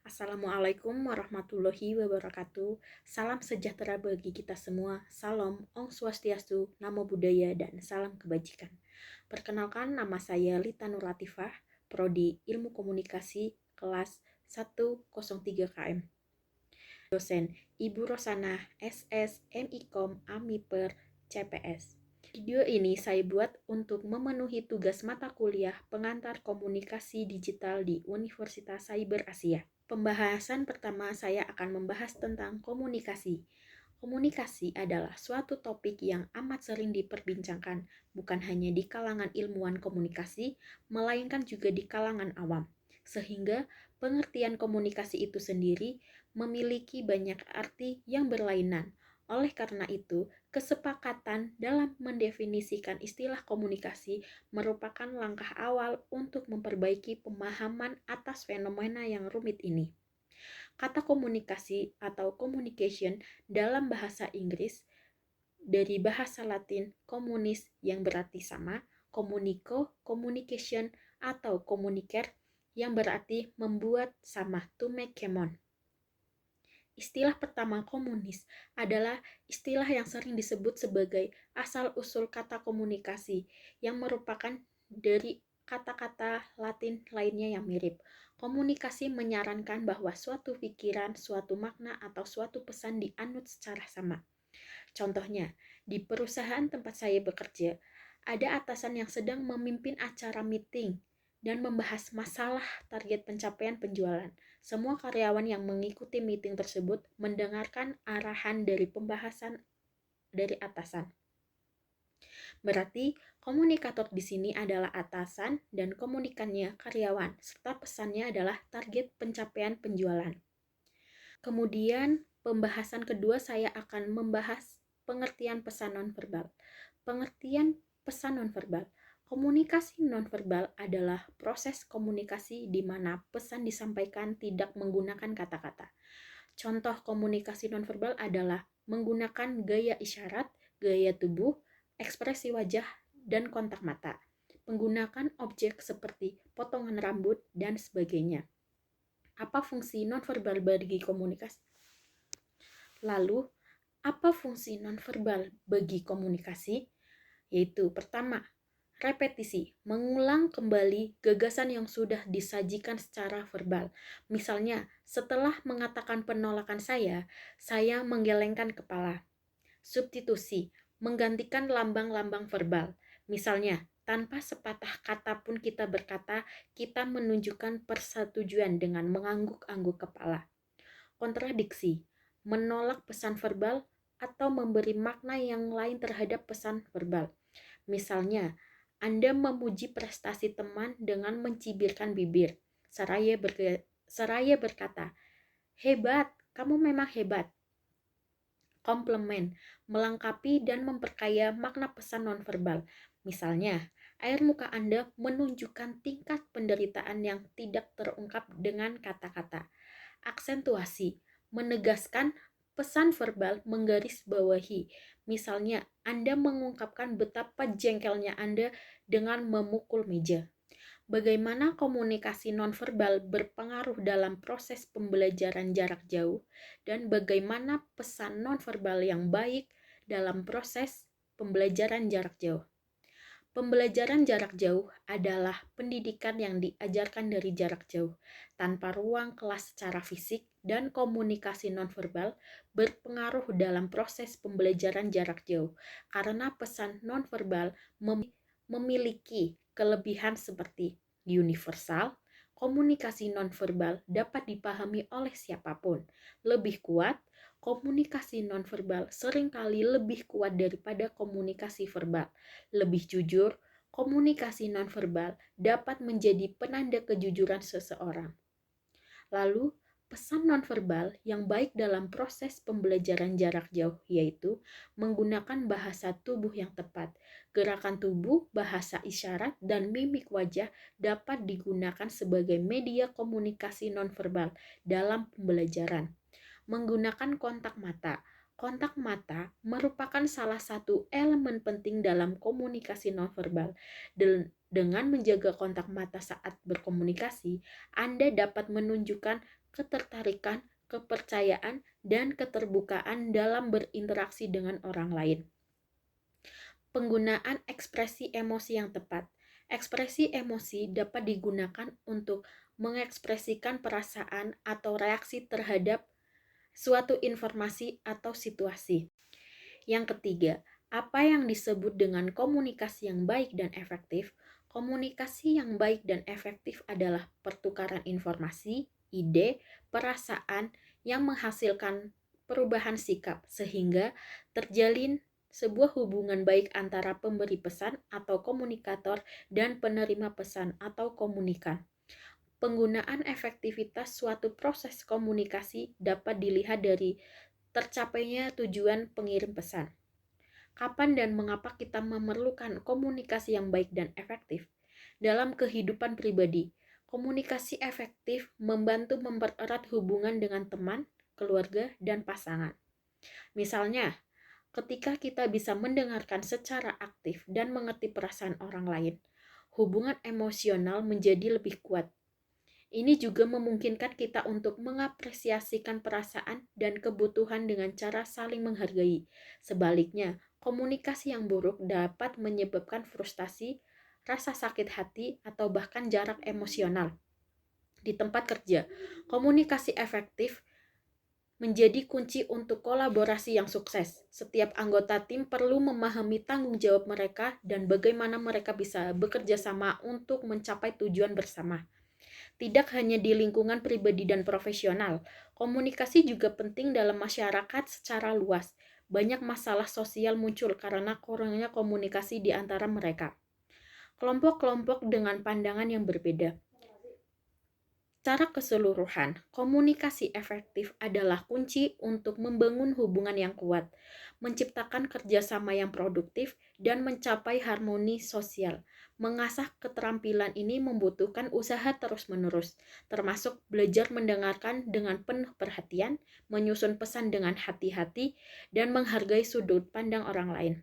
Assalamualaikum warahmatullahi wabarakatuh. Salam sejahtera bagi kita semua. Salam Om Swastiastu, Namo Buddhaya, dan salam kebajikan. Perkenalkan, nama saya Lita Nur Latifah, Prodi Ilmu Komunikasi, kelas 103 KM. Dosen Ibu Rosana, SS, MIKOM, AMIPER, CPS. Video ini saya buat untuk memenuhi tugas mata kuliah pengantar komunikasi digital di Universitas Cyber Asia. Pembahasan pertama saya akan membahas tentang komunikasi. Komunikasi adalah suatu topik yang amat sering diperbincangkan, bukan hanya di kalangan ilmuwan komunikasi, melainkan juga di kalangan awam. Sehingga pengertian komunikasi itu sendiri memiliki banyak arti yang berlainan. Oleh karena itu, kesepakatan dalam mendefinisikan istilah komunikasi merupakan langkah awal untuk memperbaiki pemahaman atas fenomena yang rumit ini. Kata komunikasi atau communication dalam bahasa Inggris dari bahasa Latin communis yang berarti sama, communico, communication, atau communicare yang berarti membuat sama, to make common. Istilah pertama komunis adalah istilah yang sering disebut sebagai asal-usul kata komunikasi yang merupakan dari kata-kata Latin lainnya yang mirip. Komunikasi menyarankan bahwa suatu pikiran, suatu makna, atau suatu pesan dianut secara sama. Contohnya, di perusahaan tempat saya bekerja, ada atasan yang sedang memimpin acara meeting dan membahas masalah target pencapaian penjualan. Semua karyawan yang mengikuti meeting tersebut mendengarkan arahan dari pembahasan dari atasan. Berarti komunikator di sini adalah atasan dan komunikannya karyawan, serta pesannya adalah target pencapaian penjualan. Kemudian pembahasan kedua saya akan membahas pengertian pesan nonverbal. Pengertian pesan nonverbal. Komunikasi nonverbal adalah proses komunikasi di mana pesan disampaikan tidak menggunakan kata-kata. Contoh komunikasi nonverbal adalah menggunakan gaya isyarat, gaya tubuh, ekspresi wajah, dan kontak mata. Menggunakan objek seperti potongan rambut dan sebagainya. Apa fungsi nonverbal bagi komunikasi? Lalu, apa fungsi nonverbal bagi komunikasi? Yaitu pertama, repetisi, mengulang kembali gagasan yang sudah disajikan secara verbal. Misalnya, setelah mengatakan penolakan saya menggelengkan kepala. Substitusi, menggantikan lambang-lambang verbal. Misalnya, tanpa sepatah kata pun kita berkata, kita menunjukkan persetujuan dengan mengangguk-angguk kepala. Kontradiksi, menolak pesan verbal atau memberi makna yang lain terhadap pesan verbal. Misalnya, Anda memuji prestasi teman dengan mencibirkan bibir, seraya berkata, "Hebat, kamu memang hebat." Komplement, melengkapi dan memperkaya makna pesan nonverbal. Misalnya, air muka Anda menunjukkan tingkat penderitaan yang tidak terungkap dengan kata-kata. Aksentuasi, menegaskan pesan verbal menggarisbawahi. Misalnya, Anda mengungkapkan betapa jengkelnya Anda dengan memukul meja. Bagaimana komunikasi nonverbal berpengaruh dalam proses pembelajaran jarak jauh dan bagaimana pesan nonverbal yang baik dalam proses pembelajaran jarak jauh. Pembelajaran jarak jauh adalah pendidikan yang diajarkan dari jarak jauh, tanpa ruang kelas secara fisik, dan komunikasi nonverbal berpengaruh dalam proses pembelajaran jarak jauh, karena pesan nonverbal memiliki kelebihan seperti universal, komunikasi nonverbal dapat dipahami oleh siapapun, lebih kuat, komunikasi nonverbal seringkali lebih kuat daripada komunikasi verbal. Lebih jujur, komunikasi nonverbal dapat menjadi penanda kejujuran seseorang. Lalu, pesan nonverbal yang baik dalam proses pembelajaran jarak jauh yaitu menggunakan bahasa tubuh yang tepat. Gerakan tubuh, bahasa isyarat, dan mimik wajah dapat digunakan sebagai media komunikasi nonverbal dalam pembelajaran. Menggunakan kontak mata. Kontak mata merupakan salah satu elemen penting dalam komunikasi nonverbal. Dengan menjaga kontak mata saat berkomunikasi, Anda dapat menunjukkan ketertarikan, kepercayaan, dan keterbukaan dalam berinteraksi dengan orang lain. Penggunaan ekspresi emosi yang tepat. Ekspresi emosi dapat digunakan untuk mengekspresikan perasaan atau reaksi terhadap suatu informasi atau situasi. Yang ketiga, apa yang disebut dengan komunikasi yang baik dan efektif? Komunikasi yang baik dan efektif adalah pertukaran informasi, ide, perasaan yang menghasilkan perubahan sikap sehingga terjalin sebuah hubungan baik antara pemberi pesan atau komunikator dan penerima pesan atau komunikan. Penggunaan efektivitas suatu proses komunikasi dapat dilihat dari tercapainya tujuan pengirim pesan. Kapan dan mengapa kita memerlukan komunikasi yang baik dan efektif? Dalam kehidupan pribadi, komunikasi efektif membantu mempererat hubungan dengan teman, keluarga, dan pasangan. Misalnya, ketika kita bisa mendengarkan secara aktif dan mengerti perasaan orang lain, hubungan emosional menjadi lebih kuat. Ini juga memungkinkan kita untuk mengapresiasikan perasaan dan kebutuhan dengan cara saling menghargai. Sebaliknya, komunikasi yang buruk dapat menyebabkan frustasi, rasa sakit hati, atau bahkan jarak emosional. Di tempat kerja, komunikasi efektif menjadi kunci untuk kolaborasi yang sukses. Setiap anggota tim perlu memahami tanggung jawab mereka dan bagaimana mereka bisa bekerja sama untuk mencapai tujuan bersama. Tidak hanya di lingkungan pribadi dan profesional, komunikasi juga penting dalam masyarakat secara luas. Banyak masalah sosial muncul karena kurangnya komunikasi di antara mereka. Kelompok-kelompok dengan pandangan yang berbeda. Secara keseluruhan, komunikasi efektif adalah kunci untuk membangun hubungan yang kuat, menciptakan kerjasama yang produktif, dan mencapai harmoni sosial. Mengasah keterampilan ini membutuhkan usaha terus-menerus, termasuk belajar mendengarkan dengan penuh perhatian, menyusun pesan dengan hati-hati, dan menghargai sudut pandang orang lain.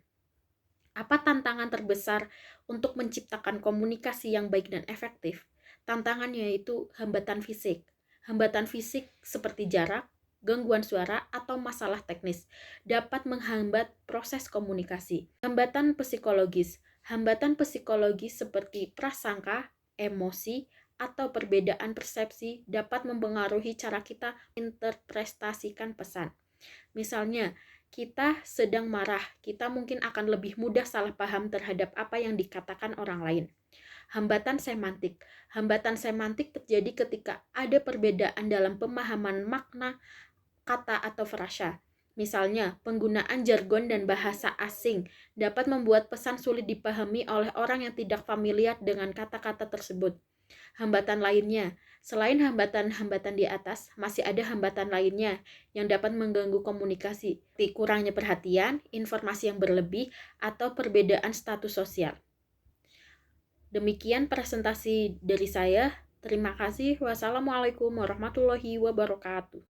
Apa tantangan terbesar untuk menciptakan komunikasi yang baik dan efektif? Tantangannya yaitu hambatan fisik. Hambatan fisik seperti jarak, gangguan suara, atau masalah teknis dapat menghambat proses komunikasi. Hambatan psikologis. Hambatan psikologis seperti prasangka, emosi, atau perbedaan persepsi dapat mempengaruhi cara kita interpretasikan pesan. Misalnya, kita sedang marah, kita mungkin akan lebih mudah salah paham terhadap apa yang dikatakan orang lain. Hambatan semantik. Hambatan semantik terjadi ketika ada perbedaan dalam pemahaman makna kata atau frasa. Misalnya, penggunaan jargon dan bahasa asing dapat membuat pesan sulit dipahami oleh orang yang tidak familiar dengan kata-kata tersebut. Hambatan lainnya, selain hambatan-hambatan di atas, masih ada hambatan lainnya yang dapat mengganggu komunikasi, seperti kurangnya perhatian, informasi yang berlebih, atau perbedaan status sosial. Demikian presentasi dari saya. Terima kasih. Wassalamualaikum warahmatullahi wabarakatuh.